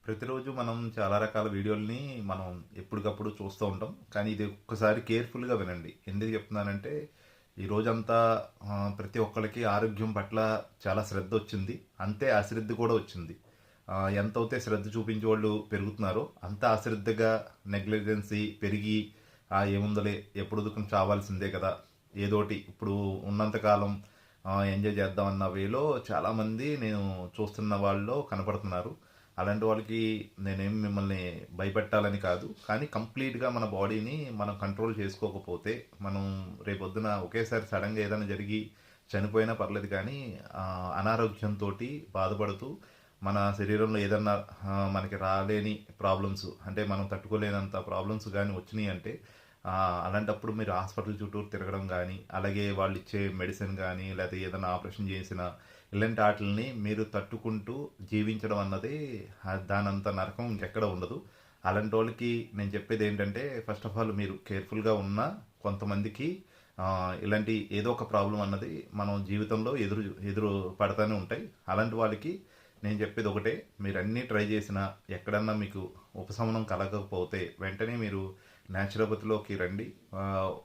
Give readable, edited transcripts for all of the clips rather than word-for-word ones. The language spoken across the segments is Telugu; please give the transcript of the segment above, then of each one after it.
ప్రతిరోజు మనం చాలా రకాల వీడియోల్ని మనం ఎప్పటికప్పుడు చూస్తూ ఉంటాం. కానీ ఇది ఒక్కసారి కేర్‌ఫుల్‌గా వినండి. ఎందుకు చెప్తున్నానంటే, ఈ రోజంతా ప్రతి ఒక్కళ్ళకి ఆరోగ్యం పట్ల చాలా శ్రద్ధొచ్చింది. అంతే అశ్రద్ధ కూడా వచ్చింది. ఎంతైతే శ్రద్ధ చూపించేవాళ్ళు పెరుగుతున్నారో, అంత అశ్రద్ధగా నెగ్లిజెన్సీ పెరిగి, ఏముందిలే ఎప్పుడొదుకుని చావాల్సిందే కదా! ఏదోటి ఇప్పుడు ఉన్నంత కాలం ఎంజాయ్ చేద్దామన్న వేలో చాలామంది నేను చూస్తున్న వాళ్ళలో కనపడుతున్నారు. అలాంటి వాళ్ళకి నేనేం మిమ్మల్ని భయపెట్టాలని కాదు. కానీ కంప్లీట్‌గా మన బాడీని మనం కంట్రోల్ చేసుకోకపోతే, మనం రేపొద్దున ఒకేసారి సడెన్‌గా ఏదైనా జరిగి చనిపోయినా పర్లేదు కానీ, అనారోగ్యంతోటి బాధపడుతూ మన శరీరంలో ఏదన్నా మనకి రాలేని ప్రాబ్లమ్స్ అంటే మనం తట్టుకోలేనంత ప్రాబ్లమ్స్ గానీ వచ్చినియంటే, అలాంటప్పుడు మీరు హాస్పిటల్ చుట్టూరు తిరగడం గానీ, అలాగే వాళ్ళిచ్చే మెడిసిన్ గానీ, లేతే ఏదైనా ఆపరేషన్ చేసినా ఇలాంటి ఆటిల్ని మీరు తట్టుకుంటూ జీవించడం అన్నది దానంత నరకం ఇంకెక్కడ ఉండదు. అలాంటోళ్ళకి నేను చెప్పేదేంటంటే, ఫస్ట్ ఆఫ్ ఆల్ మీరు కేర్‌ఫుల్‌గా ఉన్నా కొంతమందికి ఇలాంటి ఏదో ఒక ప్రాబ్లమ్ అన్నది మనం జీవితంలో ఎదురు పడతానే ఉంటాయి. అలాంటి వాళ్ళకి నేను చెప్పేది ఒకటే, మీరన్నీ ట్రై చేసినా ఎక్కడన్నా మీకు ఉపశమనం కలగకపోతే వెంటనే మీరు న్యాచురోపతిలోకి రండి.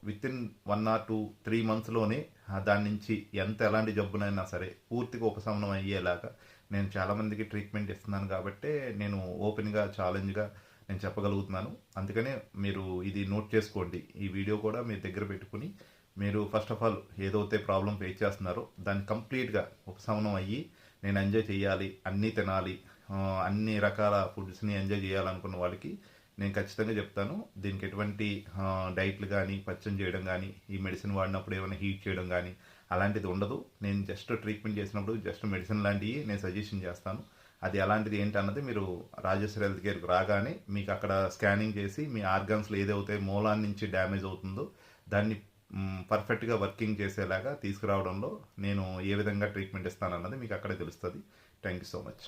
వితిన్ 1 ఆర్ 2, 3 మంత్స్‌లోనే దాని నుంచి ఎలాంటి జబ్బునైనా సరే పూర్తిగా ఉపశమనం అయ్యేలాగా నేను చాలామందికి ట్రీట్మెంట్ ఇస్తున్నాను కాబట్టే నేను ఓపెన్‌గా, ఛాలెంజ్‌గా నేను చెప్పగలుగుతున్నాను. అందుకనే మీరు ఇది నోట్ చేసుకోండి. ఈ వీడియో కూడా మీ దగ్గర పెట్టుకొని మీరు ఫస్ట్ ఆఫ్ ఆల్ ఏదైతే ప్రాబ్లమ్ ఫేస్ చేస్తున్నారో దాన్ని కంప్లీట్‌గా ఉపశమనం అయ్యి నేను ఎంజాయ్ చేయాలి, అన్నీ తినాలి, అన్ని రకాల ఫుడ్స్‌ని ఎంజాయ్ చేయాలనుకున్న వాళ్ళకి నేను ఖచ్చితంగా చెప్తాను. దీనికి ఎటువంటి డైట్‌లు గానీ, పచ్చం చేయడం గానీ, ఈ మెడిసిన్ వాడినప్పుడు ఏమైనా హీట్ చేయడం గానీ, అలాంటిది ఉండదు. నేను జస్ట్ ట్రీట్మెంట్ చేసినప్పుడు జస్ట్ మెడిసిన్ లాంటియి నేను సజెషన్ చేస్తాను. అది ఎలాంటిది ఏంటన్నది మీరు రాజేశ్వరి హెల్త్ కేర్‌కి రాగానే మీకు అక్కడ స్కానింగ్ చేసి మీ ఆర్గాన్స్‌లో ఏదైతే మూలాన్ని నుంచి డ్యామేజ్ అవుతుందో దాన్ని పర్ఫెక్ట్‌గా వర్కింగ్ చేసేలాగా తీసుకురావడంలో నేను ఏ విధంగా ట్రీట్మెంట్ ఇస్తానన్నది మీకు అక్కడే తెలుస్తది. Thank you so much.